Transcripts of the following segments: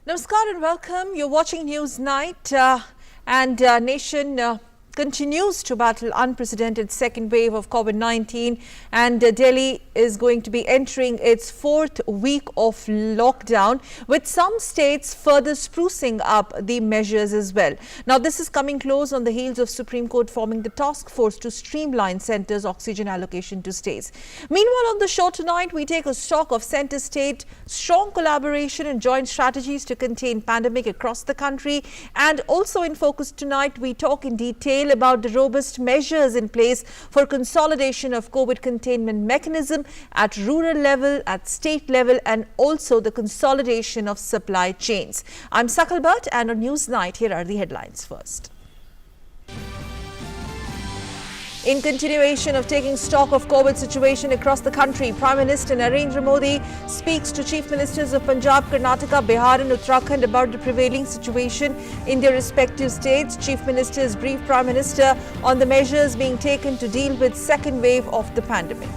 Namaskar and welcome. You're watching News Night and nation continues to battle unprecedented second wave of COVID-19 and Delhi is going to be entering its fourth week of lockdown, with some states further sprucing up the measures as well. Now this is coming close on the heels of Supreme Court forming the task force to streamline centers' oxygen allocation to states. Meanwhile, on the show tonight, we take a stock of center-state strong collaboration and joint strategies to contain pandemic across the country, and also in focus tonight we talk in detail about the robust measures in place for consolidation of COVID containment mechanism at rural level, at state level, and also the consolidation of supply chains. I'm Sakal Bhatt, and on News Night, here are the headlines first. In continuation of taking stock of COVID situation across the country, Prime Minister Narendra Modi speaks to Chief Ministers of Punjab, Karnataka, Bihar and Uttarakhand about the prevailing situation in their respective states. Chief Ministers brief Prime Minister on the measures being taken to deal with second wave of the pandemic.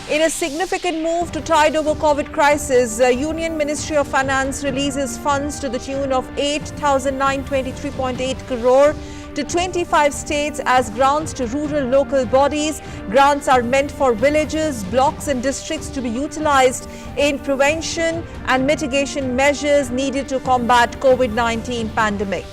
In a significant move to tide over COVID crisis, Union Ministry of Finance releases funds to the tune of 8,923.8 crore to 25 states as grants to rural local bodies. Grants are meant for villages, blocks and districts to be utilized in prevention and mitigation measures needed to combat COVID-19 pandemic.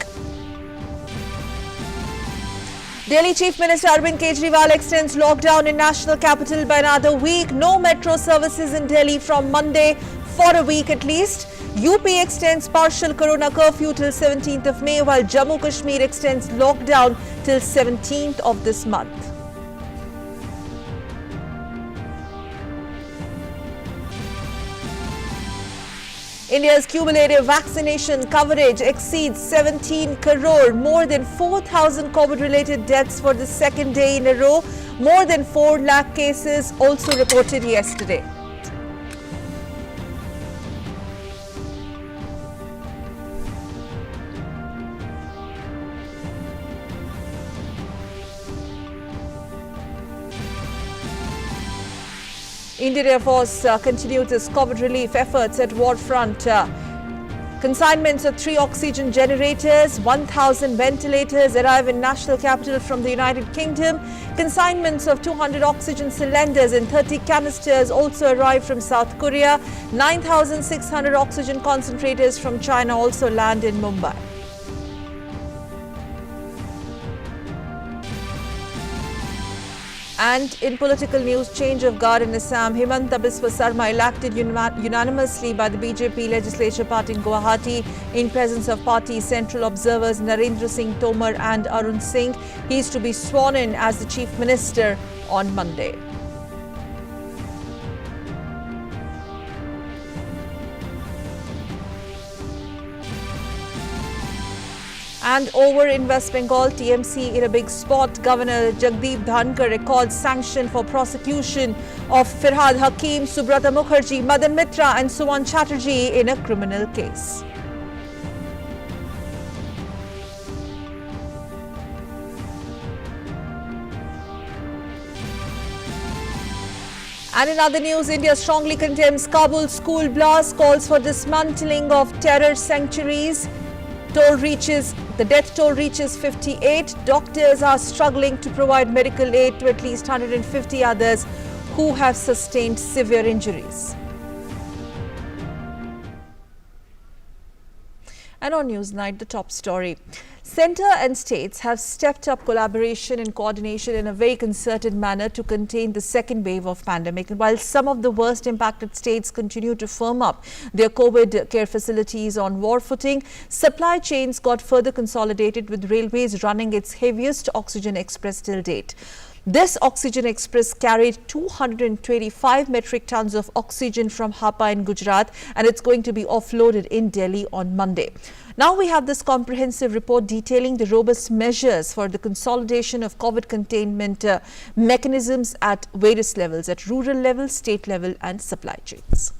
Delhi Chief Minister Arvind Kejriwal extends lockdown in national capital by another week. No metro services in Delhi from Monday for a week at least. UP extends partial corona curfew till 17th of May, while Jammu Kashmir extends lockdown till 17th of this month. India's cumulative vaccination coverage exceeds 17 crore, more than 4,000 COVID-related deaths for the second day in a row. More than 4 lakh cases also reported yesterday. Indian Air Force continued its COVID relief efforts at war front. Consignments of 3 oxygen generators, 1,000 ventilators arrive in national capital from the United Kingdom. Consignments of 200 oxygen cylinders and 30 canisters also arrive from South Korea. 9,600 oxygen concentrators from China also land in Mumbai. And in political news, change of guard in Assam, Himanta Biswa Sarma elected unanimously by the BJP legislature party in Guwahati in presence of party central observers Narendra Singh Tomar and Arun Singh. He is to be sworn in as the chief minister on Monday. And over in West Bengal, TMC in a big spot. Governor Jagdeep Dhankar records sanction for prosecution of Firhad Hakim, Subrata Mukherjee, Madan Mitra and Suwan Chatterjee in a criminal case. And in other news, India strongly condemns Kabul school blast, calls for dismantling of terror sanctuaries. The death toll reaches 58. Doctors are struggling to provide medical aid to at least 150 others who have sustained severe injuries. And on News Night, the top story. Centre and states have stepped up collaboration and coordination in a very concerted manner to contain the second wave of pandemic. And while some of the worst impacted states continue to firm up their COVID care facilities on war footing, supply chains got further consolidated, with railways running its heaviest oxygen express till date. This oxygen express carried 225 metric tons of oxygen from Hapa in Gujarat, and it's going to be offloaded in Delhi on Monday. Now we have this comprehensive report detailing the robust measures for the consolidation of COVID containment mechanisms at various levels, at rural level, state level and supply chains.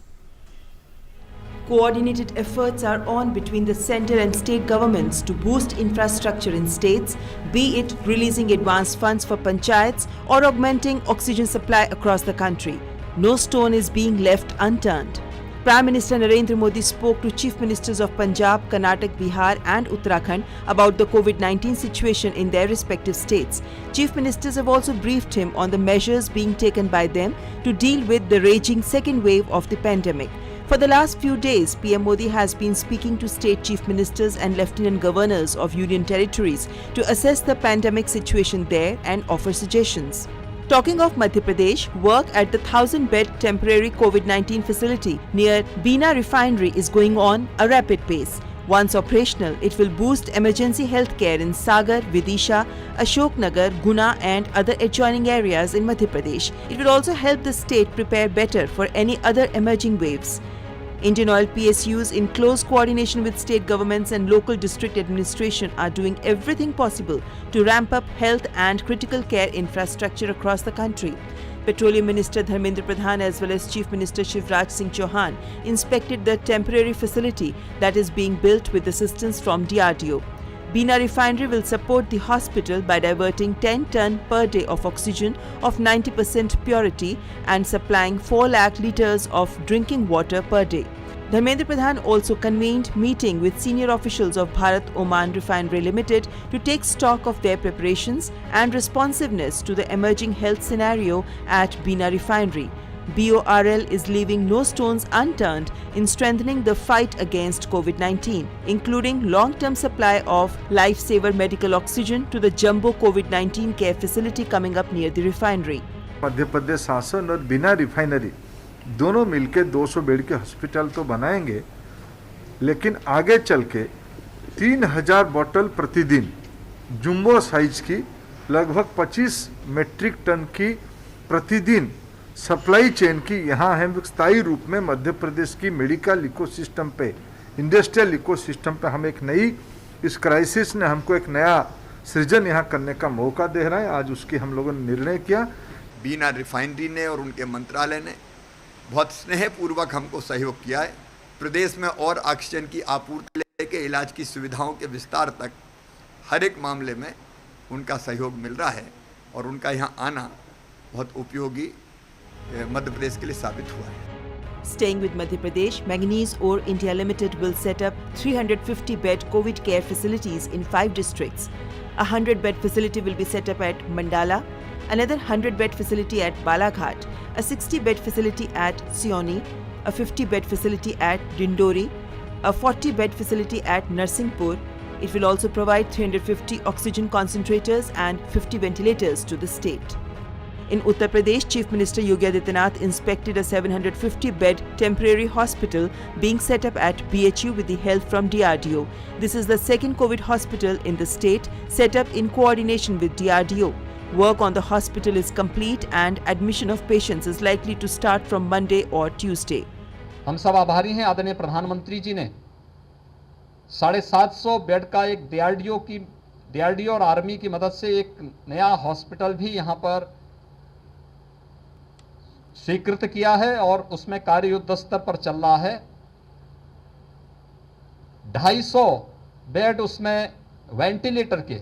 Coordinated efforts are on between the centre and state governments to boost infrastructure in states, be it releasing advance funds for panchayats or augmenting oxygen supply across the country. No stone is being left unturned. Prime Minister Narendra Modi spoke to Chief Ministers of Punjab, Karnataka, Bihar and Uttarakhand about the COVID-19 situation in their respective states. Chief Ministers have also briefed him on the measures being taken by them to deal with the raging second wave of the pandemic. For the last few days, PM Modi has been speaking to state chief ministers and lieutenant governors of union territories to assess the pandemic situation there and offer suggestions. Talking of Madhya Pradesh, work at the 1,000-bed temporary COVID-19 facility near Bina refinery is going on a rapid pace. Once operational, it will boost emergency healthcare in Sagar, Vidisha, Ashoknagar, Guna and other adjoining areas in Madhya Pradesh. It will also help the state prepare better for any other emerging waves. Indian Oil PSUs, in close coordination with state governments and local district administration, are doing everything possible to ramp up health and critical care infrastructure across the country. Petroleum Minister Dharmendra Pradhan as well as Chief Minister Shivraj Singh Chauhan inspected the temporary facility that is being built with assistance from DRDO. Bina refinery will support the hospital by diverting 10 ton per day of oxygen of 90% purity and supplying 4 lakh litres of drinking water per day. Dharmendra Pradhan also convened meeting with senior officials of Bharat Oman Refinery Limited to take stock of their preparations and responsiveness to the emerging health scenario at Bina refinery. BORL is leaving no stones unturned in strengthening the fight against COVID-19, including long-term supply of lifesaver medical oxygen to the jumbo COVID-19 care facility coming up near the refinery. Madhya Pradesh शासन और बिना refinery दोनों मिलकर 200 bed के hospital तो बनाएंगे, लेकिन आगे चल के 3000 बोतल प्रतिदिन जंबो साइज की लगभग 25 मेट्रिक टन की प्रतिदिन सप्लाई चेन की यहाँ हम स्थायी रूप में मध्य प्रदेश की मेडिकल इकोसिस्टम पे, इंडस्ट्रियल इकोसिस्टम पे हम एक नई, इस क्राइसिस ने हमको एक नया सृजन यहाँ करने का मौका दे रहा है। आज उसकी हम लोगों ने निर्णय किया। बीना रिफाइनरी ने और उनके मंत्रालय ने बहुत स्नेहपूर्वक हमको सहयोग किया है। प्रदेश में और ऑक्सीजन की आपूर्ति लेके इलाज की सुविधाओं के विस्तार तक हर एक मामले में उनका सहयोग मिल रहा है और उनका यहाँ आना बहुत उपयोगी मध्य प्रदेश के लिए साबित हुआ है। Staying with Madhya Pradesh, Manganese Ore India Limited will set up 350-bed COVID care facilities in 5 districts. A 100-bed facility will be set up at Mandala, another 100-bed facility at Balaghat, a 60-bed facility at Sioni, a 50-bed facility at Dindori, a 40-bed facility at Narsinghpur. It will also provide 350 oxygen concentrators and 50 ventilators to the state. In Uttar Pradesh, Chief Minister Yogi Adityanath inspected a 750-bed temporary hospital being set up at BHU with the help from DRDO. This is the second COVID hospital in the state set up in coordination with DRDO. Work on the hospital is complete and admission of patients is likely to start from Monday or Tuesday. हम सब आभारी हैं आदरणीय प्रधानमंत्री जी ने 750 bed का एक DRDO और आर्मी की मदद से एक नया हॉस्पिटल भी यहां पर स्वीकृत किया है और उसमें कार्य युद्ध स्तर पर चल रहा है। 250 बेड उसमें वेंटिलेटर के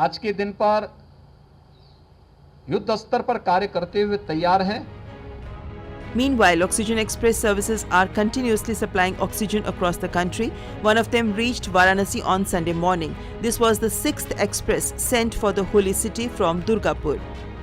आज के दिन पर युद्ध स्तर पर कार्य करते हुए तैयार हैं। Meanwhile, Oxygen Express services are continuously supplying oxygen across the country. One of them reached Varanasi on Sunday morning. This was the 6th express sent for the holy city from Durgapur.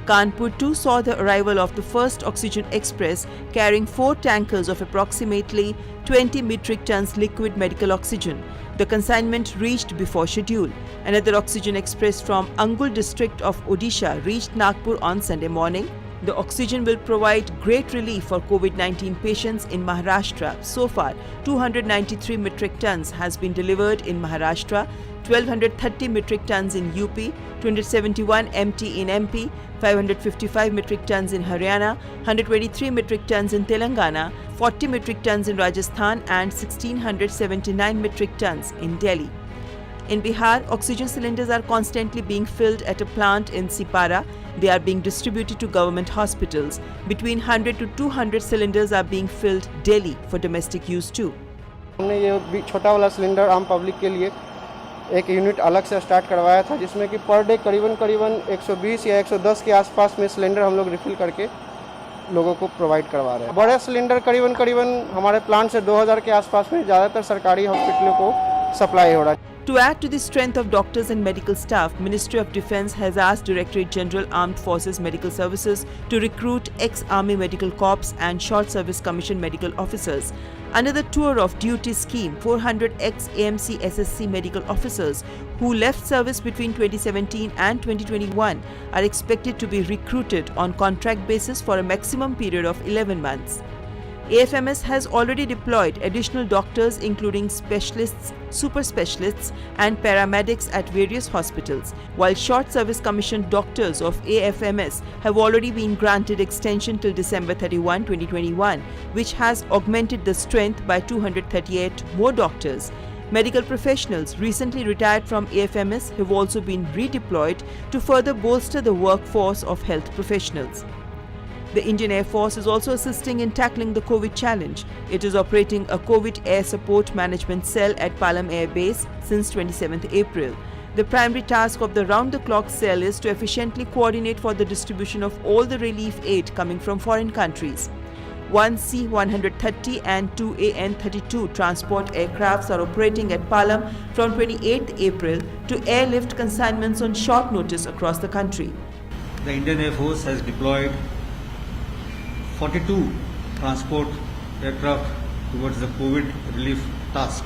Kanpur too saw the arrival of the first Oxygen Express carrying 4 tankers of approximately 20 metric tons liquid medical oxygen. The consignment reached before schedule. Another Oxygen Express from Angul district of Odisha reached Nagpur on Sunday morning. The oxygen will provide great relief for COVID-19 patients in Maharashtra. So far, 293 metric tons has been delivered in Maharashtra, 1230 metric tons in UP, 271 MT in MP, 555 metric tons in Haryana, 123 metric tons in Telangana, 40 metric tons in Rajasthan and 1679 metric tons in Delhi. In Bihar, oxygen cylinders are constantly being filled at a plant in Sipara. They are being distributed to government hospitals. Between 100 to 200 cylinders are being filled daily for domestic use too. हमने ये छोटा वाला cylinder आम public के लिए एक unit अलग से स्टार्ट करवाया था, जिसमें कि पर डे करीबन 120 या 110 के आसपास में सिलेंडर हम लोग रिफिल करके लोगों को प्रोवाइड करवा रहे हैं। बड़े सिलेंडर करीबन हमारे प्लांट से 2000 के आसपास में ज़्यादातर सरकारी हॉस्पिटलों को सप्लाई हो रहा है। To add to the strength of doctors and medical staff, Ministry of Defence has asked Directorate General Armed Forces Medical Services to recruit ex-Army Medical Corps and Short Service Commission medical officers. Under the Tour of Duty scheme, 400 ex-AMC SSC medical officers who left service between 2017 and 2021 are expected to be recruited on contract basis for a maximum period of 11 months. AFMS has already deployed additional doctors including specialists, super specialists and paramedics at various hospitals, while short service commissioned doctors of AFMS have already been granted extension till December 31, 2021, which has augmented the strength by 238 more doctors. Medical professionals recently retired from AFMS have also been redeployed to further bolster the workforce of health professionals. The Indian Air Force is also assisting in tackling the COVID challenge. It is operating a COVID Air Support Management Cell at Palam Air Base since 27th April. The primary task of the round-the-clock cell is to efficiently coordinate for the distribution of all the relief aid coming from foreign countries. One C-130 and two AN-32 transport aircrafts are operating at Palam from 28th April to airlift consignments on short notice across the country. The Indian Air Force has deployed 42 transport aircraft towards the COVID relief task.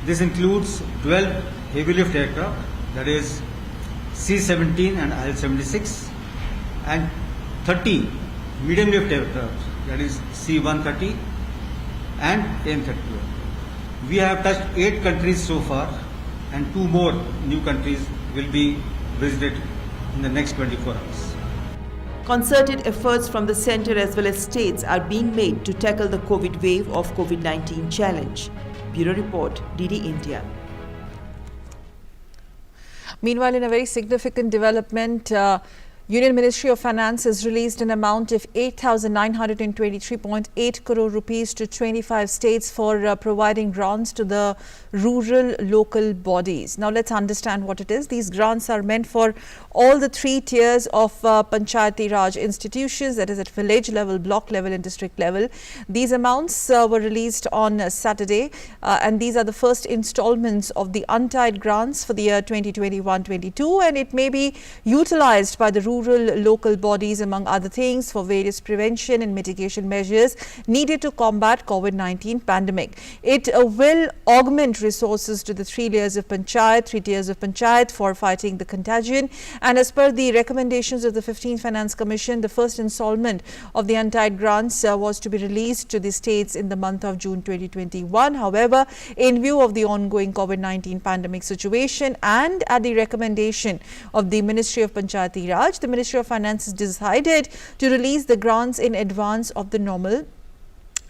This includes 12 heavy lift aircraft, that is C-17 and IL-76, and 30 medium lift aircraft, that is C-130 and AN-32. We have touched 8 countries so far, and 2 more new countries will be visited in the next 24 hours. Concerted efforts from the centre as well as states are being made to tackle the COVID wave of COVID-19 challenge. Bureau Report, DD India. Meanwhile, in a very significant development, Union Ministry of Finance has released an amount of 8,923.8 crore rupees to 25 states for providing grants to the rural local bodies. Now let's understand what it is. These grants are meant for all the 3 tiers of panchayatraj institutions, that is at village level, block level and district level. These amounts were released on Saturday and these are the first installments of the untied grants for the year 2021-22, and it may be utilized by the rural local bodies among other things for various prevention and mitigation measures needed to combat COVID-19 pandemic. It will augment resources to the 3 layers of panchayat, 3 tiers of panchayat for fighting the contagion, and as per the recommendations of the 15th Finance Commission, the first installment of the untied grants was to be released to the states in the month of June 2021. However, in view of the ongoing COVID-19 pandemic situation and at the recommendation of the Ministry of Panchayatraj, the Ministry of Finance has decided to release the grants in advance of the normal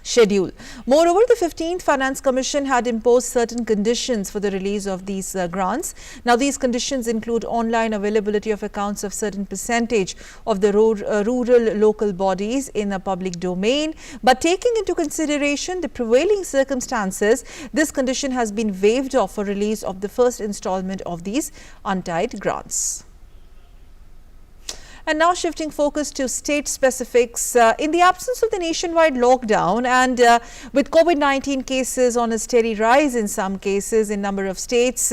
schedule. Moreover, the 15th Finance Commission had imposed certain conditions for the release of these grants. Now, these conditions include online availability of accounts of certain percentage of the rural local bodies in a public domain. But taking into consideration the prevailing circumstances, this condition has been waived off for release of the first installment of these untied grants. And now shifting focus to state specifics, in the absence of the nationwide lockdown and with COVID-19 cases on a steady rise in some cases in number of states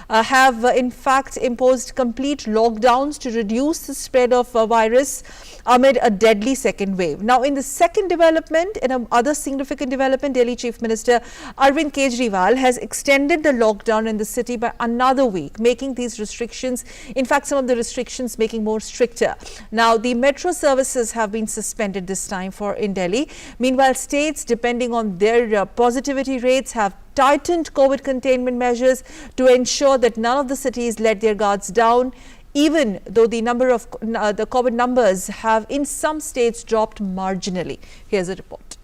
have in fact imposed complete lockdowns to reduce the spread of virus amid a deadly second wave. Now, in the second development, in another significant development, Delhi Chief Minister Arvind Kejriwal has extended the lockdown in the city by another week, making these restrictions, in fact, some of the restrictions making more stricter. Now, the metro services have been suspended this time in Delhi. Meanwhile, states, depending on their positivity rates, have tightened COVID containment measures to ensure that none of the cities let their guards down, even though the number of the COVID numbers have in some states dropped marginally. Here's a report.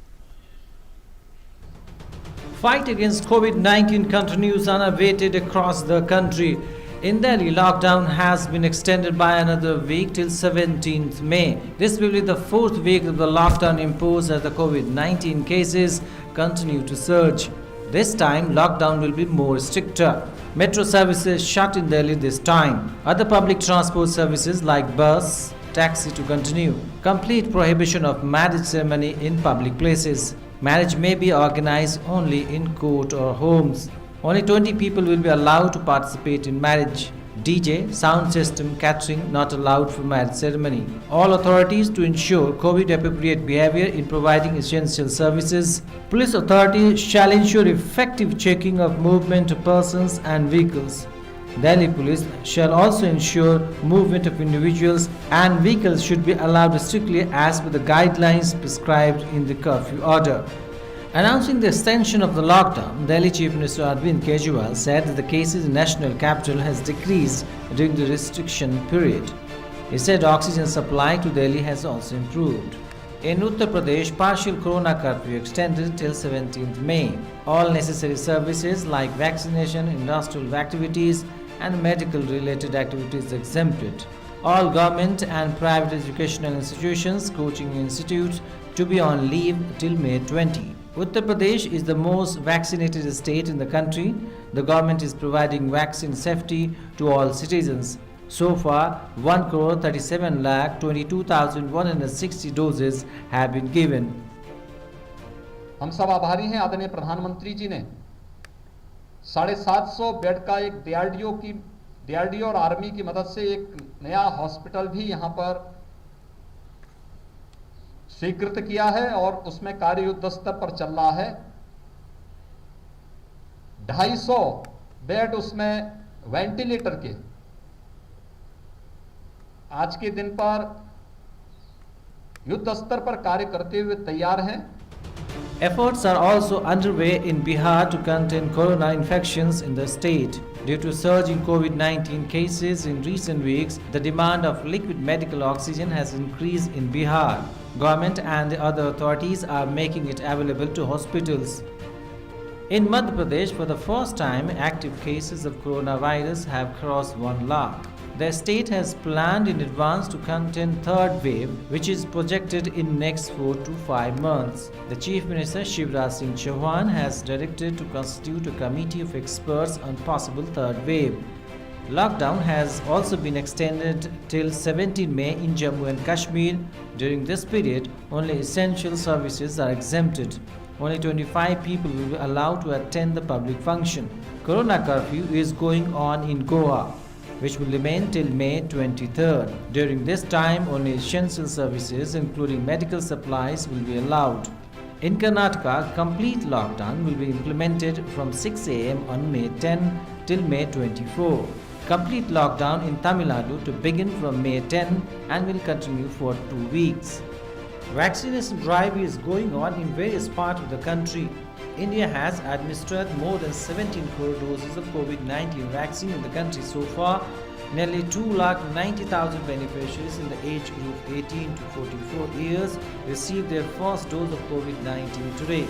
fight against COVID-19 continues unabated across the country. In Delhi, lockdown has been extended by another week till 17th May. This will be the fourth week of the lockdown imposed as the COVID-19 cases continue to surge. This time, lockdown will be more stricter. Metro services shut in Delhi this time. Other public transport services like bus, taxi to continue. Complete prohibition of marriage ceremony in public places. Marriage may be organized only in court or homes. Only 20 people will be allowed to participate in marriage. DJ, sound system, catering not allowed for marriage ceremony. All authorities to ensure COVID-appropriate behavior in providing essential services. Police authorities shall ensure effective checking of movement of persons and vehicles. Delhi Police shall also ensure movement of individuals and vehicles should be allowed strictly as per the guidelines prescribed in the curfew order. Announcing the extension of the lockdown, Delhi Chief Minister Arvind Kejriwal said that the cases in national capital has decreased during the restriction period. He said oxygen supply to Delhi has also improved. In Uttar Pradesh, partial corona curfew extended till 17th May. All necessary services like vaccination, industrial activities and medical-related activities exempted. All government and private educational institutions, coaching institutes to be on leave till May 20. Uttar Pradesh is the most vaccinated state in the country. The government is providing vaccine safety to all citizens. So far, 1,37,22,160 doses have been given. हम सब आभारी हैं आदरणीय प्रधानमंत्री जी ने 750 bed का एक DRDO और आर्मी की मदद से एक नया हॉस्पिटल भी यहां पर स्वीकृत किया है और उसमें कार्य युद्ध स्तर पर चल रहा है। 250 बेड उसमें वेंटिलेटर के आज के दिन पर युद्ध स्तर पर कार्य करते हुए तैयार हैं। Efforts are also underway in Bihar to contain corona infections in the state. Due to surge in COVID-19 cases in recent weeks, the demand of liquid medical oxygen has increased in Bihar. Government and the other authorities are making it available to hospitals. In Madhya Pradesh, for the first time, active cases of coronavirus have crossed 1 lakh. The state has planned in advance to contain third wave, which is projected in next 4 to 5 months. The Chief Minister Shivraj Singh Chauhan has directed to constitute a committee of experts on possible third wave. Lockdown has also been extended till 17 May in Jammu and Kashmir. During this period, only essential services are exempted. Only 25 people will be allowed to attend the public function. Corona curfew is going on in Goa, which will remain till May 23rd. During this time, only essential services including medical supplies will be allowed. In Karnataka, complete lockdown will be implemented from 6 am on May 10 till May 24. Complete lockdown in Tamil Nadu to begin from May 10 and will continue for 2 weeks. Vaccination drive is going on in various parts of the country. India has administered more than 17 crore doses of COVID-19 vaccine in the country so far. Nearly 2,90,000 beneficiaries in the age group 18 to 44 years received their first dose of COVID-19 today.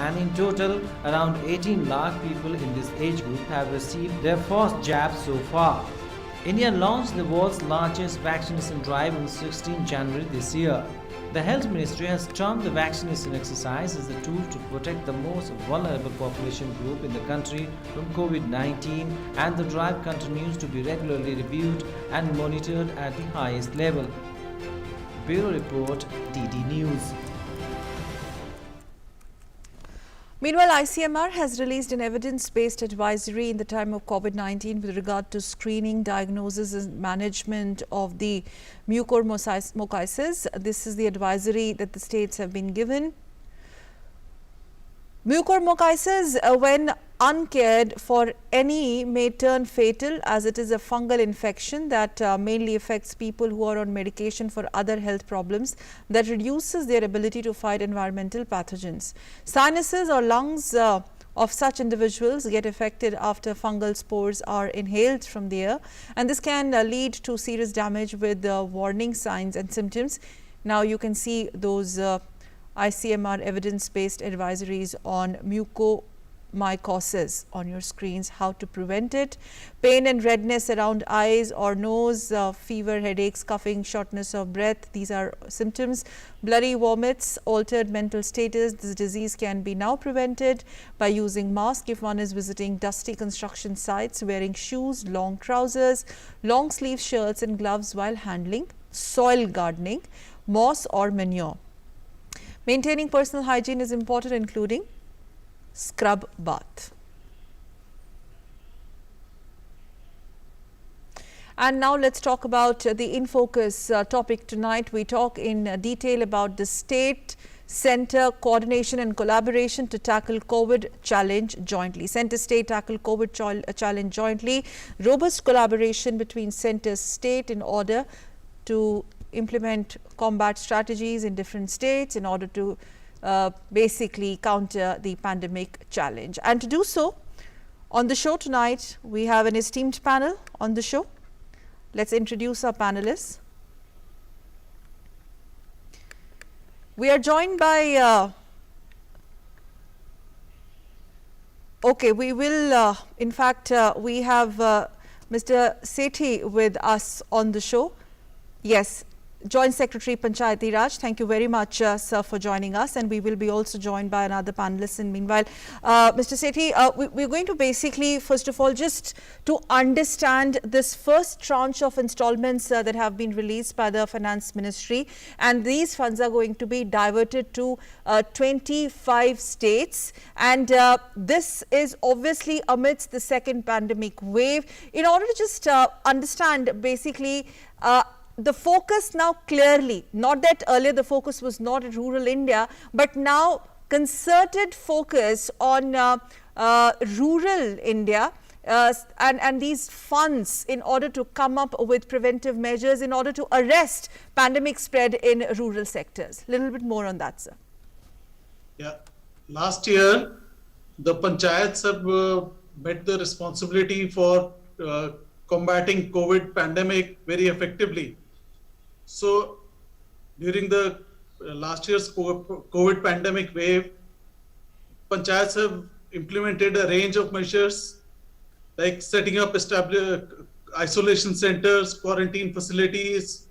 And in total, around 18 lakh people in this age group have received their first jab so far. India launched the world's largest vaccination drive on 16 January this year. The Health Ministry has termed the vaccination exercise as a tool to protect the most vulnerable population group in the country from COVID-19, and the drive continues to be regularly reviewed and monitored at the highest level. Bureau Report, DD News. Meanwhile, ICMR has released an evidence-based advisory in the time of COVID-19 with regard to screening, diagnosis and management of the mucormycosis. This is the advisory that the states have been given. Mucormycosis, when uncared for any, may turn fatal, as it is a fungal infection that mainly affects people who are on medication for other health problems that reduces their ability to fight environmental pathogens. Sinuses or lungs of such individuals get affected after fungal spores are inhaled from the air, and this can lead to serious damage with warning signs and symptoms. Now you can see those ICMR evidence-based advisories on mycosis on your screens. How to prevent it: pain and redness around eyes or nose, fever, headaches, coughing, shortness of breath. These are symptoms. Blurry vomits, altered mental status. This disease can be now prevented by using mask if one is visiting dusty construction sites, wearing shoes, long trousers, long sleeve shirts and gloves while handling soil gardening, moss or manure. Maintaining personal hygiene is important, including scrub bath. And now let's talk about the In Focus topic tonight. We talk in detail about the state center coordination and collaboration to tackle COVID challenge jointly. Center state tackle COVID challenge jointly. Robust collaboration between center state in order to implement combat strategies in different states in order to basically counter the pandemic challenge. And to do so, on the show tonight, we have an esteemed panel on the show. Let's introduce our panelists. We are joined by, we will, in fact, we have Mr. Sethi with us on the show. Yes, Joint Secretary Panchayatraj, thank you very much, sir, for joining us, and we will be also joined by another panelist. And meanwhile, Mr. Sethi, we're going to basically, first of all, just to understand this first tranche of installments that have been released by the Finance Ministry, and these funds are going to be diverted to 25 states, and this is obviously amidst the second pandemic wave. In order to just understand basically the focus now clearly, not that earlier the focus was not at rural India, but now concerted focus on rural India and these funds in order to come up with preventive measures in order to arrest pandemic spread in rural sectors. Little bit more on that, sir. Yeah, last year the panchayats have met the responsibility for combating COVID pandemic very effectively. So during the last year's COVID pandemic wave, panchayats have implemented a range of measures like setting up isolation centers, quarantine facilities,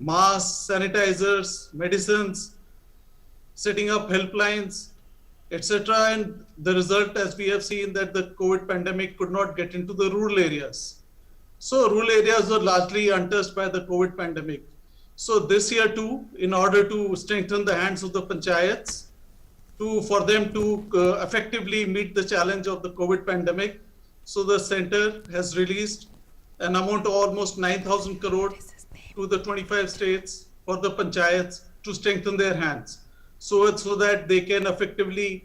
masks, sanitizers, medicines, setting up helplines, etc. And the result, as we have seen, that the COVID pandemic could not get into the rural areas. So rural areas were largely untouched by the COVID pandemic. So this year too, in order to strengthen the hands of the panchayats, for them to effectively meet the challenge of the COVID pandemic, so the center has released an amount of almost 9,000 crore to the 25 states for the panchayats to strengthen their hands, so that they can effectively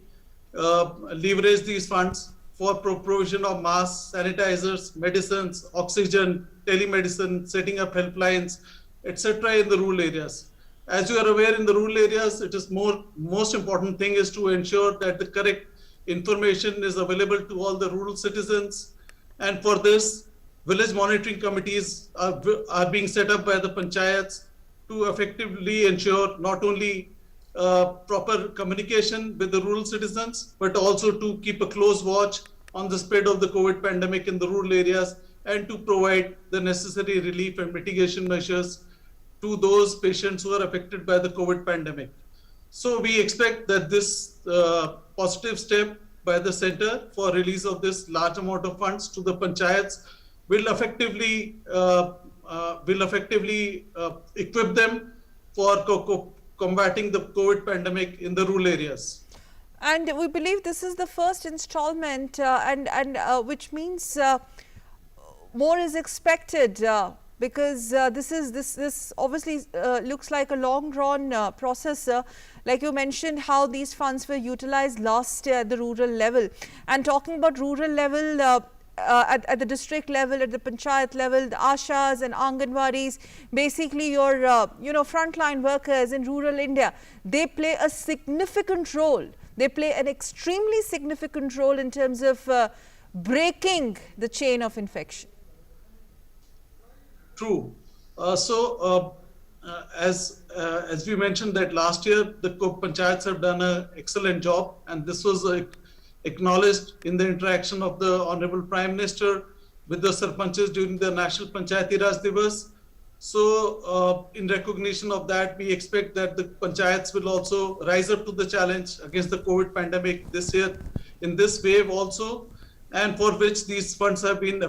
leverage these funds for provision of masks, sanitizers, medicines, oxygen, telemedicine, setting up helplines, etc. in the rural areas. As you are aware, in the rural areas, it is most important thing is to ensure that the correct information is available to all the rural citizens. And for this, village monitoring committees are being set up by the panchayats to effectively ensure not only proper communication with the rural citizens, but also to keep a close watch on the spread of the COVID pandemic in the rural areas and to provide the necessary relief and mitigation measures to those patients who are affected by the COVID pandemic. So we expect that this positive step by the center for release of this large amount of funds to the panchayats will effectively equip them for combating the COVID pandemic in the rural areas. And we believe this is the first installment, which means more is expected. Because this obviously looks like a long drawn process. Like you mentioned, how these funds were utilized last year at the rural level. And talking about rural level, at the district level, at the panchayat level, the ashas and anganwadis, basically your frontline workers in rural India, they play a significant role. They play an extremely significant role in terms of breaking the chain of infection. True. As we mentioned that last year the panchayats have done an excellent job, and this was acknowledged in the interaction of the Honorable Prime Minister with the Sarpanches during the National Panchayatraj Divas. So in recognition of that, we expect that the panchayats will also rise up to the challenge against the COVID pandemic this year in this wave also, and for which these funds have been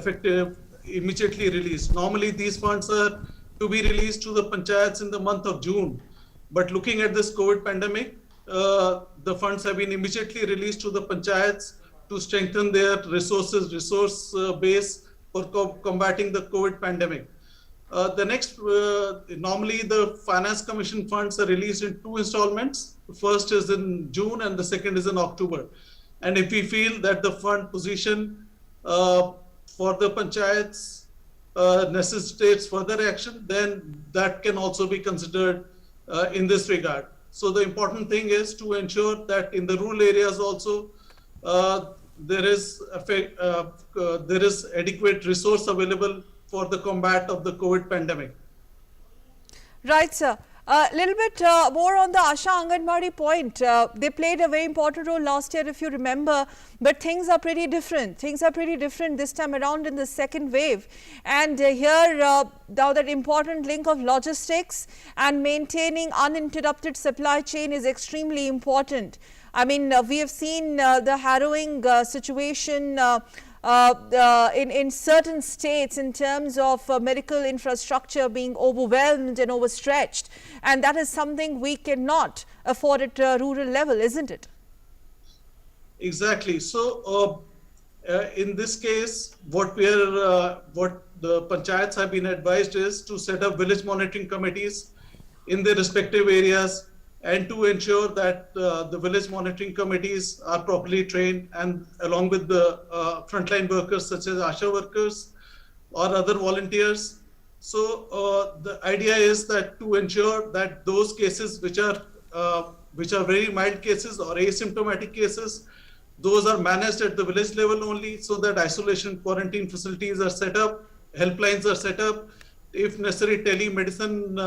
immediately released. Normally these funds are to be released to the panchayats in the month of June, but looking at this COVID pandemic, the funds have been immediately released to the panchayats to strengthen their resource base for combating the COVID pandemic. Normally the Finance Commission funds are released in 2 installments. The first is in June and the second is in October. And if we feel that the fund position for the panchayats necessitates further action, then that can also be considered in this regard. So the important thing is to ensure that in the rural areas also there is adequate resource available for the combat of the COVID pandemic. Right, sir. A little bit more on the Asha Anganwadi point. They played a very important role last year, if you remember, but things are pretty different. Things are pretty different this time around in the second wave. And here, now that important link of logistics and maintaining uninterrupted supply chain is extremely important. I mean, we have seen the harrowing situation in certain states in terms of medical infrastructure being overwhelmed and overstretched, and that is something we cannot afford at a rural level, isn't it? Exactly. So in this case, what the panchayats have been advised is to set up village monitoring committees in their respective areas, and to ensure that the village monitoring committees are properly trained, and along with the frontline workers such as ASHA workers or other volunteers. So the idea is that to ensure that those cases which are very mild cases or asymptomatic cases, those are managed at the village level only, so that isolation quarantine facilities are set up, helplines are set up, if necessary telemedicine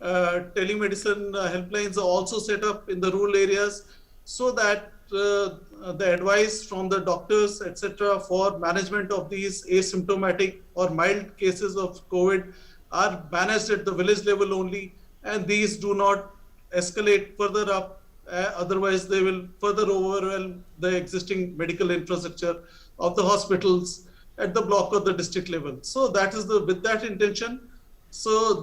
helplines are also set up in the rural areas, so that the advice from the doctors, etc., for management of these asymptomatic or mild cases of COVID are managed at the village level only, and these do not escalate further up, otherwise they will further overwhelm the existing medical infrastructure of the hospitals at the block or the district level. So that is with that intention. So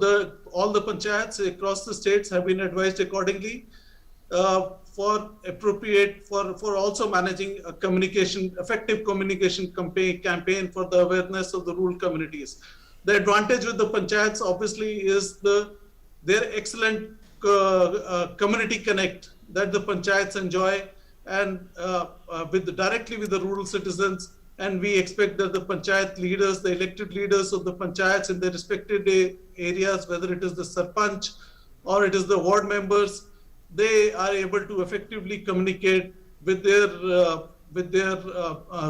all the panchayats across the states have been advised accordingly for also managing a effective communication campaign for the awareness of the rural communities. The advantage with the panchayats obviously is their excellent community connect that the panchayats enjoy, and directly with the rural citizens. And we expect that the panchayat leaders, the elected leaders of the panchayats in their respective areas, whether it is the sarpanch or it is the ward members, they are able to effectively communicate with their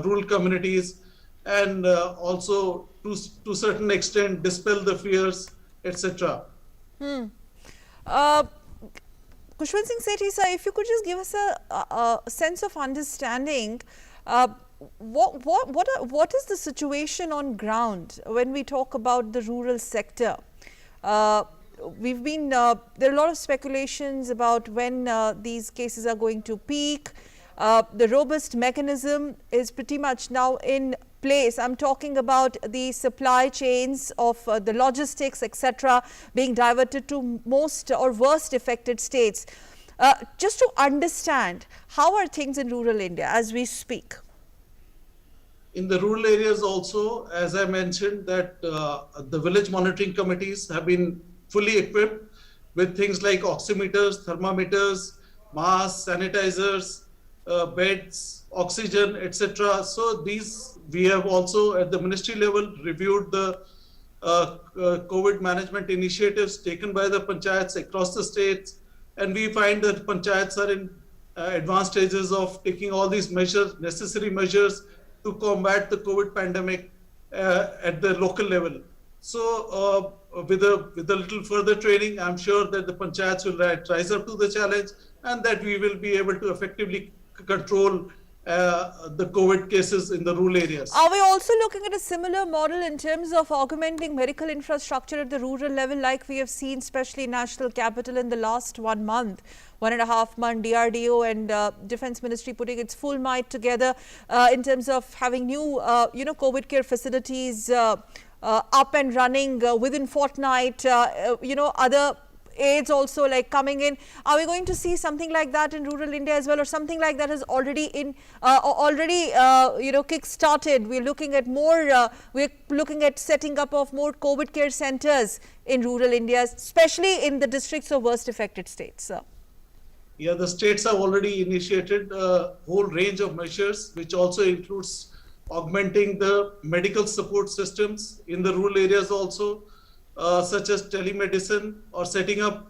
rural communities, and also to certain extent dispel the fears, etc. Khushwant Singh Sethi sir, if you could just give us a sense of understanding. What is the situation on ground when we talk about the rural sector? There are a lot of speculations about when these cases are going to peak. The robust mechanism is pretty much now in place. I'm talking about the supply chains of the logistics, etc., being diverted to most or worst affected states. Just to understand, how are things in rural India as we speak? In the rural areas also, as I mentioned, that the village monitoring committees have been fully equipped with things like oximeters, thermometers, masks, sanitizers, beds, oxygen, etc. So we have also at the ministry level reviewed the COVID management initiatives taken by the panchayats across the states, and we find that panchayats are in advanced stages of taking all these necessary measures to combat the COVID pandemic at the local level. So with a little further training, I'm sure that the panchayats will rise up to the challenge, and that we will be able to effectively control the COVID cases in the rural areas. Are we also looking at a similar model in terms of augmenting medical infrastructure at the rural level, like we have seen, especially national capital in the last 1 month, 1.5 month, DRDO and Defence Ministry putting its full might together in terms of having new, COVID care facilities up and running within fortnight, other aids also like coming in. Are we going to see something like that in rural India as well, or something like that has already kick-started? We're looking at more, we're looking at setting up of more COVID care centers in rural India, especially in the districts of worst affected states, sir. Yeah, the states have already initiated a whole range of measures, which also includes augmenting the medical support systems in the rural areas also, such as telemedicine or setting up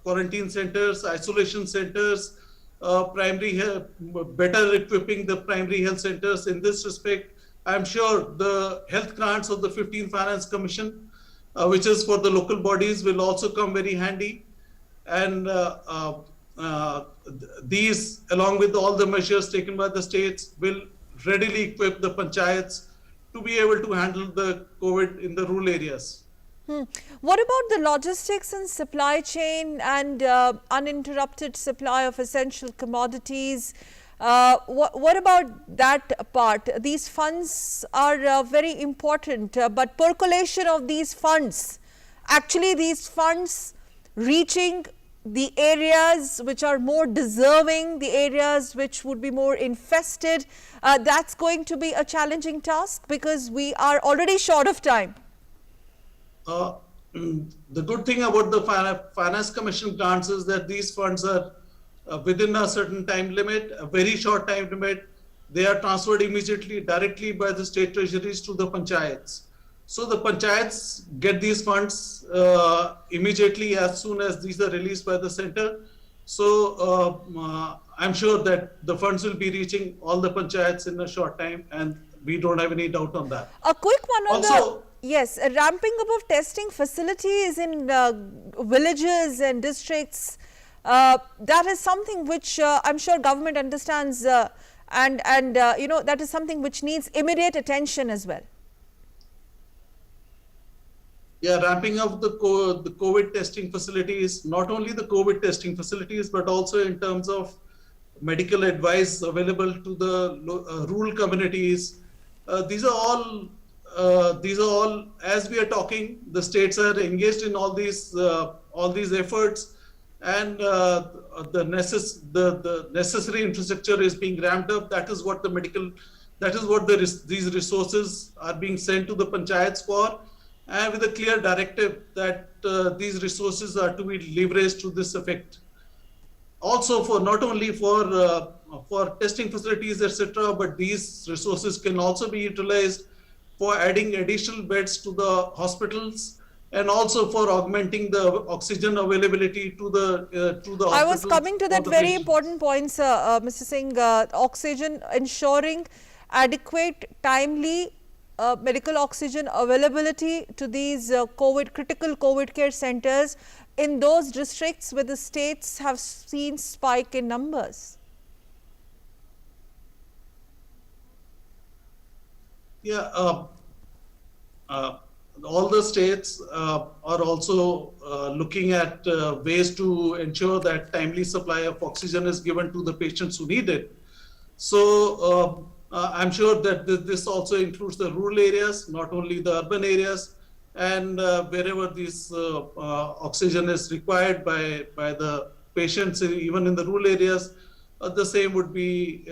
quarantine centers, isolation centers, better equipping the primary health centers. In this respect, I'm sure the health grants of the 15th Finance Commission, which is for the local bodies, will also come very handy. And these, along with all the measures taken by the states, will readily equip the panchayats to be able to handle the COVID in the rural areas. What about the logistics and supply chain and uninterrupted supply of essential commodities? What about that part? These funds are very important, but percolation of these funds, actually these funds reaching the areas which are more deserving, the areas which would be more infested, that's going to be a challenging task because we are already short of time. The good thing about the Finance Commission grants is that these funds are within a certain time limit, a very short time limit. They are transferred immediately, directly by the state treasuries to the panchayats. So the panchayats get these funds immediately as soon as these are released by the center. So I'm sure that the funds will be reaching all the panchayats in a short time, and we don't have any doubt on that. A quick one on also, yes, ramping up of testing facilities in villages and districts. That is something which I'm sure government understands, and that is something which needs immediate attention as well. Yeah, ramping up the COVID testing facilities, not only the COVID testing facilities, but also in terms of medical advice available to the rural communities. These are all, as we are talking, the states are engaged in all these efforts, and the necessary infrastructure is being ramped up. That is what these resources are being sent to the panchayats for. And with a clear directive that these resources are to be leveraged to this effect. Also, for not only for testing facilities, etc., but these resources can also be utilized for adding additional beds to the hospitals, and also for augmenting the oxygen availability to the hospitals. I was coming to that very important point, sir, Mr. Singh. Oxygen, ensuring adequate, timely medical oxygen availability to these critical COVID care centers in those districts where the states have seen spike in numbers. Yeah, all the states are also looking at ways to ensure that timely supply of oxygen is given to the patients who need it. So I'm sure that this also includes the rural areas, not only the urban areas, and wherever this oxygen is required by the patients, even in the rural areas, the same would be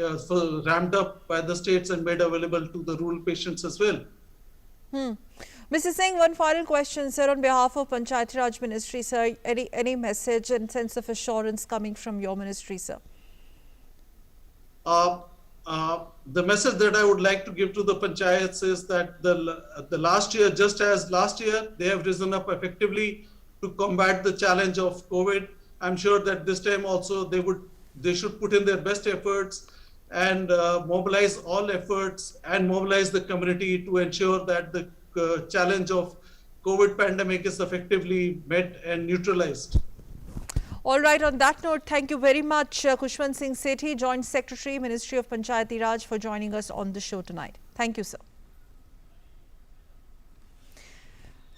ramped up by the states and made available to the rural patients as well. Mr. Singh, one final question, sir, on behalf of Panchayatraj Ministry, sir, any message and sense of assurance coming from your ministry, sir? The message that I would like to give to the panchayats is that the last year, just as last year, they have risen up effectively to combat the challenge of COVID. I'm sure that this time also they should put in their best efforts and mobilize all efforts and mobilize the community to ensure that the challenge of COVID pandemic is effectively met and neutralized. All right, on that note, thank you very much, Khushwant Singh Sethi, Joint Secretary, Ministry of Panchayatraj, for joining us on the show tonight. Thank you, sir.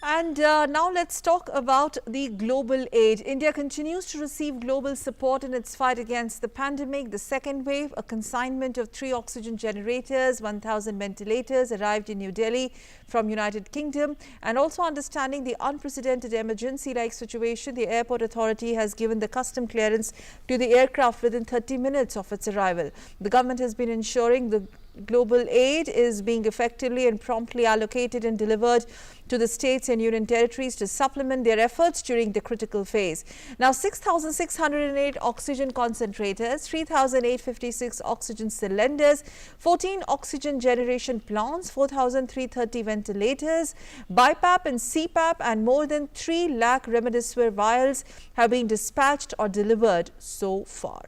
And now let's talk about the global aid. India continues to receive global support in its fight against the pandemic. The second wave, a consignment of 3 oxygen generators, 1,000 ventilators arrived in New Delhi from United Kingdom. And also understanding the unprecedented emergency-like situation, the airport authority has given the custom clearance to the aircraft within 30 minutes of its arrival. The government has been ensuring the global aid is being effectively and promptly allocated and delivered to the states and union territories to supplement their efforts during the critical phase. Now, 6,608 oxygen concentrators, 3,856 oxygen cylinders, 14 oxygen generation plants, 4,330 ventilators, BiPAP and CPAP, and more than 3 lakh remdesivir vials have been dispatched or delivered so far.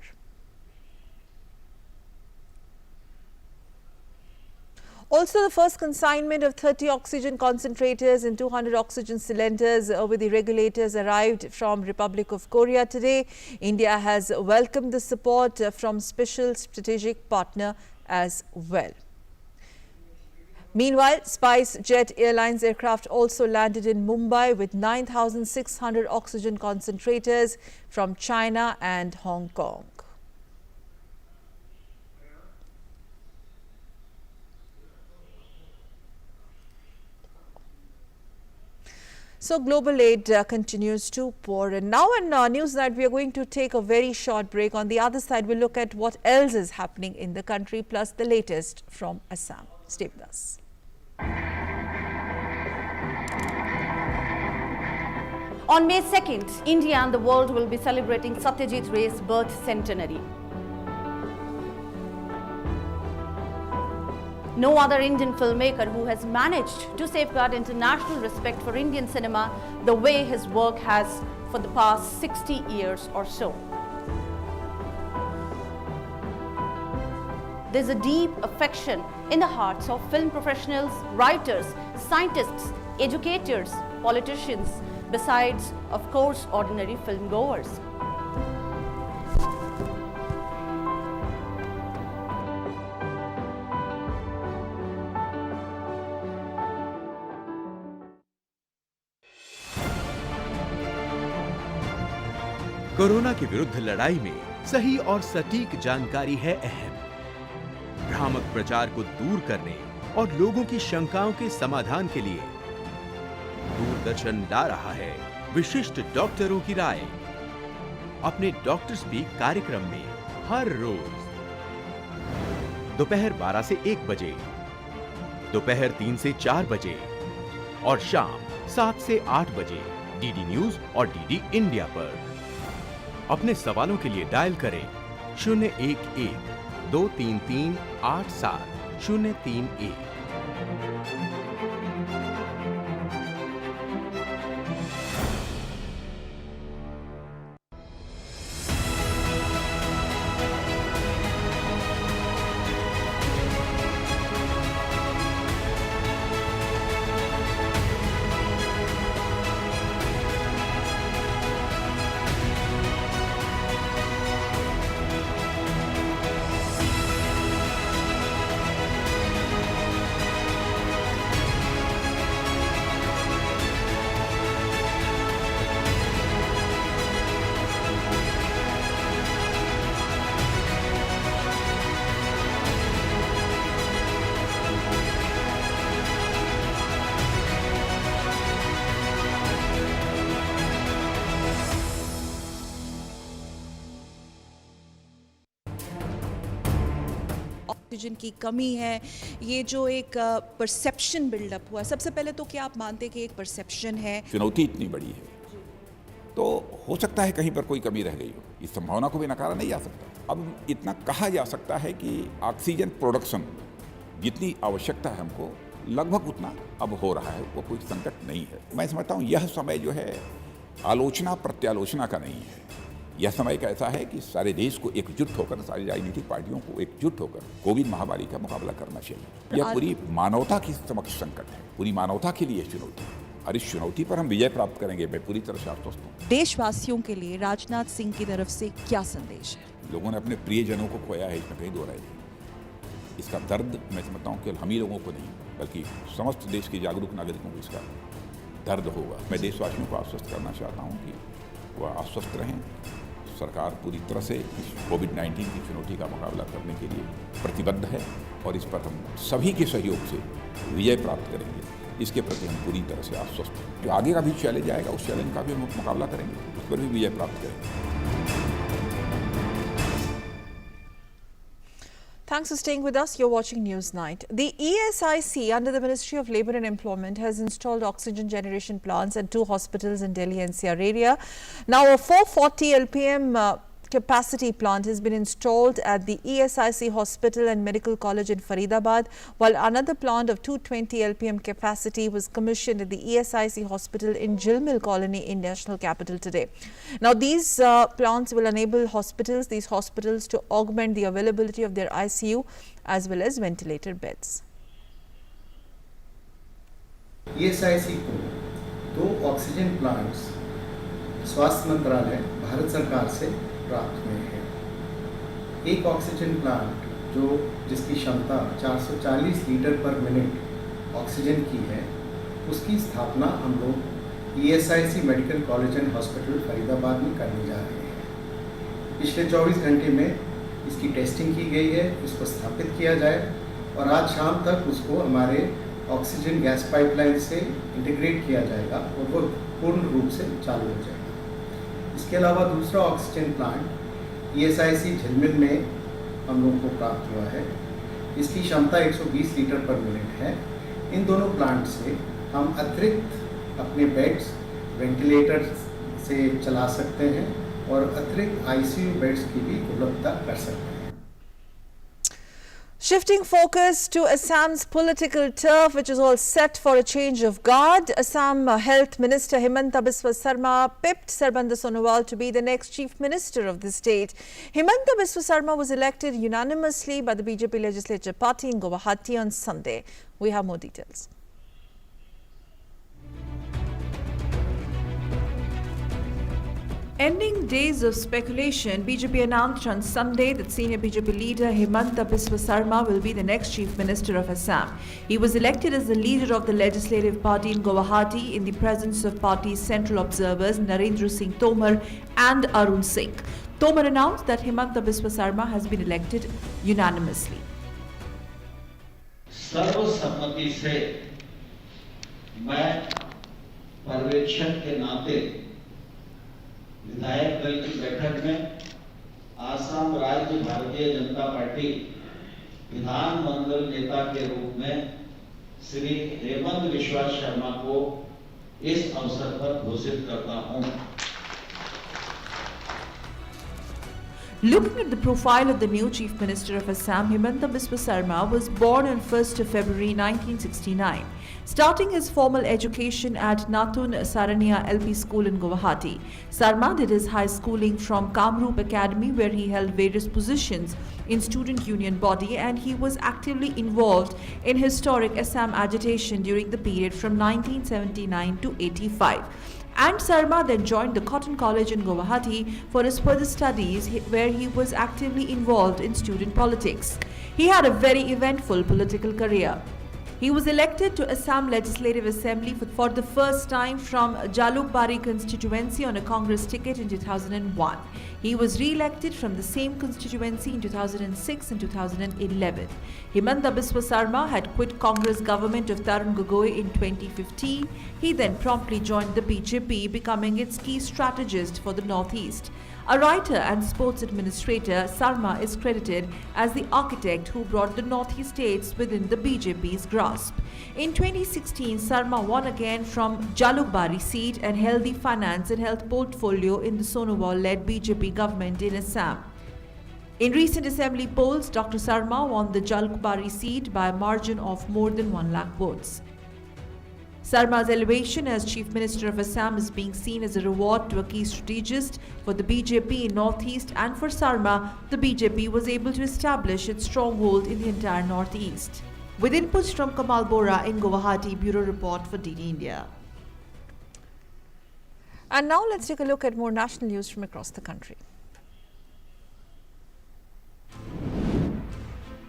Also, the first consignment of 30 oxygen concentrators and 200 oxygen cylinders with the regulators arrived from Republic of Korea today. India has welcomed the support from special strategic partner as well. Meanwhile, SpiceJet Airlines aircraft also landed in Mumbai with 9,600 oxygen concentrators from China and Hong Kong. So global aid continues to pour. And now in Newsnight, we are going to take a very short break. On the other side, we'll look at what else is happening in the country, plus the latest from Assam. Stay with us. On May 2nd, India and the world will be celebrating Satyajit Ray's birth centenary. No other Indian filmmaker who has managed to safeguard international respect for Indian cinema the way his work has for the past 60 years or so. There's a deep affection in the hearts of film professionals, writers, scientists, educators, politicians, besides, of course, ordinary film goers. Corona के विरुद्ध लड़ाई में सही और सटीक जानकारी है अहम। भ्रामक प्रचार को दूर करने और लोगों की शंकाओं के समाधान के लिए दूरदर्शन ला रहा है विशिष्ट डॉक्टरों की राय अपने डॉक्टर स्पीक कार्यक्रम में हर रोज दोपहर 12 से 1 बजे, दोपहर 3 से 4 बजे और शाम 7 से 8 बजे डीडी न्यूज और डीडी इंडिया पर। अपने सवालों के लिए डायल करें 011-233-87-031। ऑक्सीजन की कमी है, ये जो एक परसेप्शन बिल्डअप हुआ, सबसे पहले तो क्या आप मानते हैं कि एक परसेप्शन है? चुनौती इतनी बड़ी है तो हो सकता है कहीं पर कोई कमी रह गई हो, इस संभावना को भी नकारा नहीं जा सकता। अब इतना कहा जा सकता है कि ऑक्सीजन प्रोडक्शन जितनी आवश्यकता है हमको लगभग उतना अब हो रहा है, वो कोई संकट नहीं है। मैं समझता हूँ यह समय जो है आलोचना प्रत्यालोचना का नहीं है, यह समय का ऐसा है कि सारे देश को एकजुट होकर, सारी राजनीतिक पार्टियों को एकजुट होकर कोविड महामारी का मुकाबला करना चाहिए। यह पूरी मानवता की समक्ष संकट है, पूरी मानवता के लिए चुनौती है। और इस चुनौती पर हम विजय प्राप्त करेंगे, मैं पूरी तरह से आश्वस्त हूँ। देशवासियों के लिए राजनाथ सिंह की तरफ से क्या संदेश है? लोगों ने अपने प्रियजनों को खोया है, इसमें कहीं दो राय नहीं। इसका दर्द मैं समझता हूँ केवल हम ही लोगों को नहीं, बल्कि समस्त देश के जागरूक नागरिकों को इसका दर्द होगा। मैं देशवासियों को आश्वस्त करना चाहता हूँ कि वह आश्वस्त रहें। सरकार पूरी तरह से इस कोविड-19 की चुनौती का मुकाबला करने के लिए प्रतिबद्ध है और इस पर हम सभी के सहयोग से विजय प्राप्त करेंगे। इसके प्रति हम पूरी तरह से आश्वस्त हैं। जो आगे का भी चैलेंज आएगा, उस चैलेंज का भी हम मुकाबला करेंगे, उस पर भी विजय प्राप्त करेंगे। Thanks for staying with us. You're watching News Night. The ESIC under the Ministry of Labour and Employment has installed oxygen generation plants at 2 hospitals in Delhi NCR area. Now a 440 LPM capacity plant has been installed at the ESIC Hospital and Medical College in Faridabad, while another plant of 220 LPM capacity was commissioned at the ESIC Hospital in Jilmil Colony in National Capital today. Now these plants will enable these hospitals to augment the availability of their ICU as well as ventilator beds. ESIC को 2 oxygen plants स्वास्थ्य मंत्रालय भारत सरकार से प्राप्त हुए हैं। एक oxygen plant जिसकी क्षमता 440 लीटर पर मिनट ऑक्सीजन की है, उसकी स्थापना हम लोग ESIC medical college and hospital Faridabad में करने जा रहे हैं। पिछले 24 घंटे में इसकी टेस्टिंग की गई है, इसको स्थापित किया जाए और आज शाम तक उसको हमारे ऑक्सीजन गैस पाइपलाइन से इंटीग्रेट किया जाएगा और वो पूर्ण रूप से चालू हो जाएगा। इसके अलावा दूसरा ऑक्सीजन प्लांट ESIC झिलमिल में हम लोगों को प्राप्त हुआ है। इसकी क्षमता 120 लीटर पर मिनट है। इन दोनों प्लांट से हम अतिरिक्त अपने बेड्स वेंटिलेटर से चला सकते हैं और अतिरिक्त ICU बेड्स की भी उपलब्धता कर सकते हैं। Shifting focus to Assam's political turf, which is all set for a change of guard. Assam Health Minister Himanta Biswa Sarma pipped Sarbandas Sonowal to be the next Chief Minister of the state. Himanta Biswa Sarma was elected unanimously by the BJP Legislature Party in Guwahati on Sunday. We have more details. Ending days of speculation, BJP announced on Sunday that senior BJP leader Himanta Biswa Sarma will be the next Chief Minister of Assam. He was elected as the leader of the Legislative Party in Guwahati in the presence of party's central observers Narendra Singh Tomar and Arun Singh. Tomar announced that Himanta Biswa Sarma has been elected unanimously. सर्वसम्मति से मैं पर्यवेक्षक के नाते विधायक दल की बैठक में आसाम राज्य भारतीय जनता पार्टी विधानमंडल नेता के रूप में श्री हेमंत बिस्वा शर्मा को इस अवसर पर घोषित करता हूं। Looking at the profile of the new Chief Minister of Assam, Himanta Biswa Sarma was born on 1st of February 1969. Starting his formal education at Natun Sarania LP School in Guwahati, Sarma did his high schooling from Kamrup Academy, where he held various positions in student union body, and he was actively involved in historic Assam agitation during the period from 1979 to 85. And Sarma then joined the Cotton College in Guwahati for his further studies, where he was actively involved in student politics. He had a very eventful political career. He was elected to Assam Legislative Assembly for the first time from Jalukbari constituency on a Congress ticket in 2001. He was re-elected from the same constituency in 2006 and 2011. Himanta Biswa Sarma had quit Congress government of Tarun Gogoi in 2015. He then promptly joined the BJP, becoming its key strategist for the Northeast. A writer and sports administrator, Sarma is credited as the architect who brought the Northeast states within the BJP's grasp. In 2016, Sarma won again from Jalukbari seat and held the finance and health portfolio in the Sonowal-led BJP government in Assam. In recent assembly polls, Dr. Sarma won the Jalukbari seat by a margin of more than 1 lakh votes. Sarma's elevation as Chief Minister of Assam is being seen as a reward to a key strategist for the BJP in Northeast, and for Sarma, the BJP was able to establish its stronghold in the entire Northeast. With inputs from Kamal Bora in Guwahati, Bureau Report for DD India. And now let's take a look at more national news from across the country.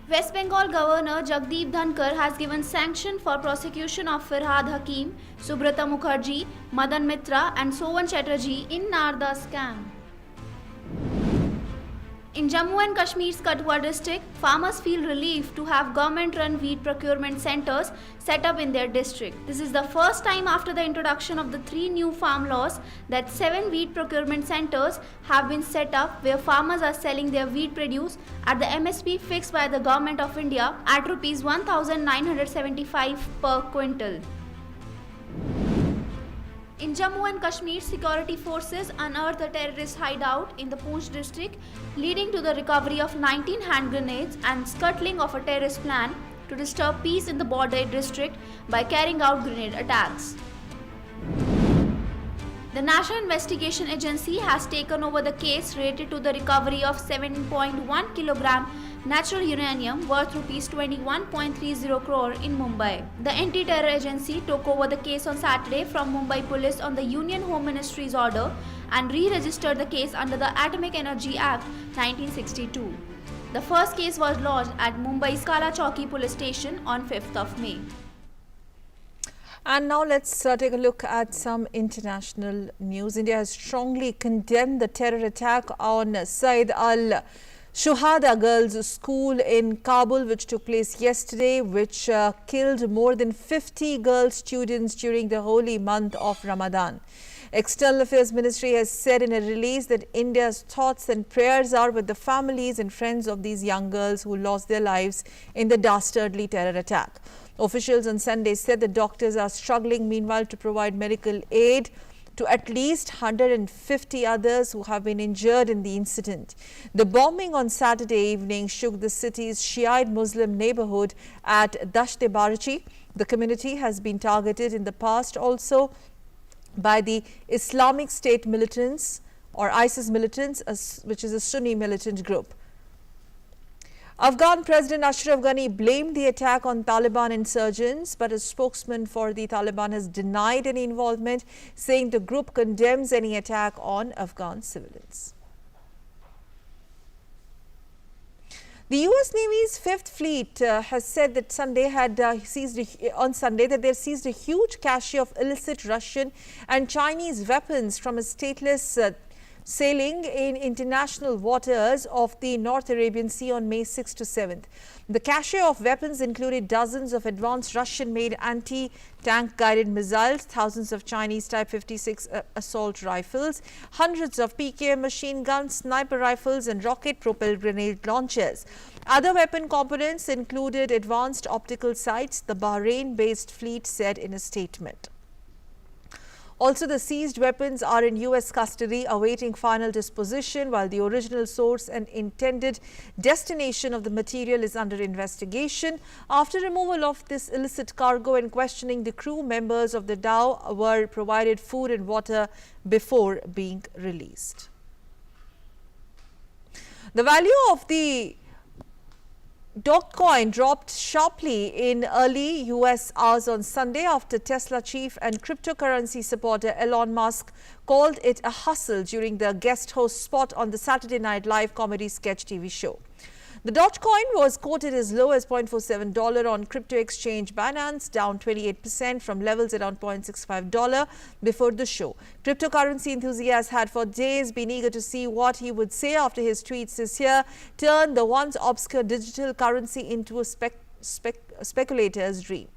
West Bengal Governor Jagdeep Dhankar has given sanction for prosecution of Firhad Hakim, Subrata Mukherjee, Madan Mitra and Sovan Chatterjee in Narda scam. In Jammu and Kashmir's Kathua district, farmers feel relieved to have government-run wheat procurement centres set up in their district. This is the first time after the introduction of the 3 new farm laws that 7 wheat procurement centres have been set up where farmers are selling their wheat produce at the MSP fixed by the Government of India at Rs 1,975 per quintal. In Jammu and Kashmir, security forces unearthed a terrorist hideout in the Poonch district, leading to the recovery of 19 hand grenades and scuttling of a terrorist plan to disturb peace in the border district by carrying out grenade attacks. The National Investigation Agency has taken over the case related to the recovery of 7.1 kilogram natural uranium worth Rs 21.30 crore in Mumbai. The anti-terror agency took over the case on Saturday from Mumbai police on the Union Home Ministry's order and re-registered the case under the Atomic Energy Act 1962. The first case was lodged at Mumbai's Kala Chowki police station on 5th of May. And now let's take a look at some international news. India has strongly condemned the terror attack on Said al-Shuhada Girls' School in Kabul, which took place yesterday, which killed more than 50 girl students during the holy month of Ramadan. External Affairs Ministry has said in a release that India's thoughts and prayers are with the families and friends of these young girls who lost their lives in the dastardly terror attack. Officials on Sunday said the doctors are struggling meanwhile to provide medical aid to at least 150 others who have been injured in the incident. The bombing on Saturday evening shook the city's Shiite Muslim neighborhood at Dasht-e-Barachi. The community has been targeted in the past also by the Islamic State militants or ISIS militants, which is a Sunni militant group. Afghan President Ashraf Ghani blamed the attack on Taliban insurgents, but a spokesman for the Taliban has denied any involvement, saying the group condemns any attack on Afghan civilians. The U.S. Navy's Fifth Fleet has said that Sunday that they seized a huge cache of illicit Russian and Chinese weapons from a stateless sailing in international waters of the North Arabian Sea on May 6 to 7th. The cache of weapons included dozens of advanced Russian-made anti-tank guided missiles, thousands of Chinese Type 56 assault rifles, hundreds of PKM machine guns, sniper rifles and rocket-propelled grenade launchers. Other weapon components included advanced optical sights, the Bahrain-based fleet said in a statement. Also, the seized weapons are in U.S. custody awaiting final disposition, while the original source and intended destination of the material is under investigation. After removal of this illicit cargo and questioning, the crew members of the dhow were provided food and water before being released. The value of the Dogecoin dropped sharply in early U.S. hours on Sunday after Tesla chief and cryptocurrency supporter Elon Musk called it a hustle during the guest host spot on the Saturday Night Live comedy sketch TV show. The Dogecoin was quoted as low as $0.47 on crypto exchange Binance, down 28% from levels around $0.65 before the show. Cryptocurrency enthusiasts had for days been eager to see what he would say after his tweets this year turned the once obscure digital currency into a speculator's dream.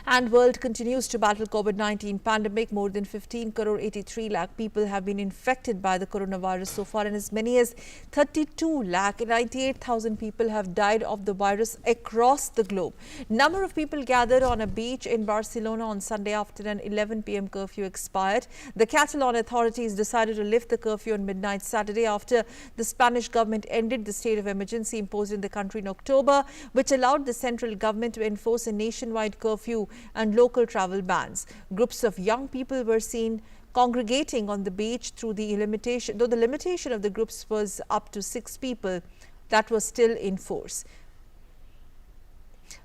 And world continues to battle COVID-19 pandemic. More than 15 crore 83 lakh people have been infected by the coronavirus so far, and as many as 32 lakh 98,000 people have died of the virus across the globe. Number of people gathered on a beach in Barcelona on Sunday after an 11 p.m. curfew expired. The Catalan authorities decided to lift the curfew on midnight Saturday after the Spanish government ended the state of emergency imposed in the country in October, which allowed the central government to enforce a nationwide curfew and local travel bans. Groups of young people were seen congregating on the beach though the limitation of the groups was up to 6 people, that was still in force.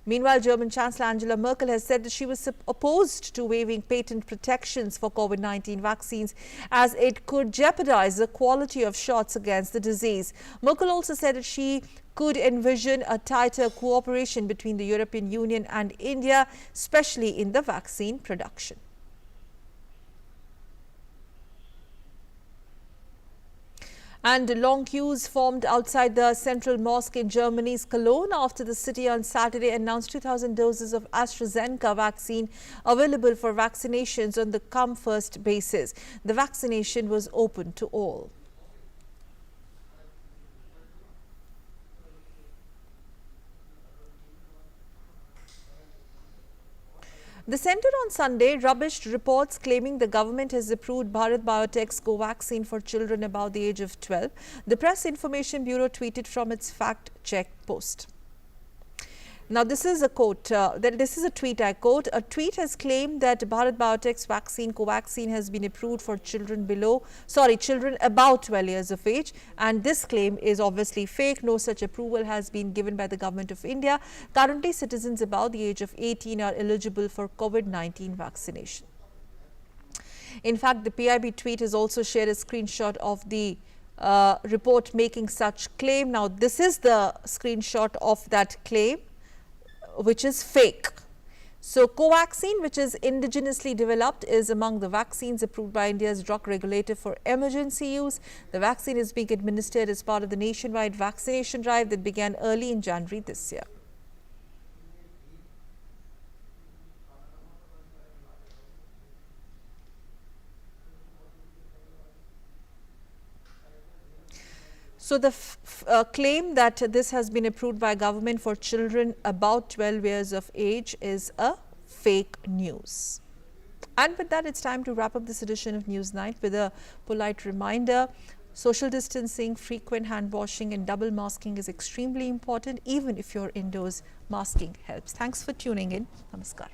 Meanwhile, German Chancellor Angela Merkel has said that she was opposed to waiving patent protections for COVID-19 vaccines as it could jeopardize the quality of shots against the disease. Merkel also said that she could envision a tighter cooperation between the European Union and India, especially in the vaccine production. And long queues formed outside the central mosque in Germany's Cologne after the city on Saturday announced 2,000 doses of AstraZeneca vaccine available for vaccinations on the come first basis. The vaccination was open to all. The centre on Sunday rubbished reports claiming the government has approved Bharat Biotech's Covaxin for children above the age of 12. The Press Information Bureau tweeted from its fact-check post. Now, this is a quote, this is a tweet, I quote, a tweet has claimed that Bharat Biotech's vaccine Covaxin has been approved for children about 12 years of age, and this claim is obviously fake. No such approval has been given by the Government of India. Currently, citizens above the age of 18 are eligible for COVID-19 vaccination. In fact, the PIB tweet has also shared a screenshot of the report making such claim. Now, this is the screenshot of that claim, which is fake. So, Covaxin, which is indigenously developed, is among the vaccines approved by India's drug regulator for emergency use. The vaccine is being administered as part of the nationwide vaccination drive that began early in January this year. So, the claim that this has been approved by government for children about 12 years of age is a fake news. And with that, it's time to wrap up this edition of News Night with a polite reminder. Social distancing, frequent hand washing and double masking is extremely important. Even if you're indoors, masking helps. Thanks for tuning in. Namaskar.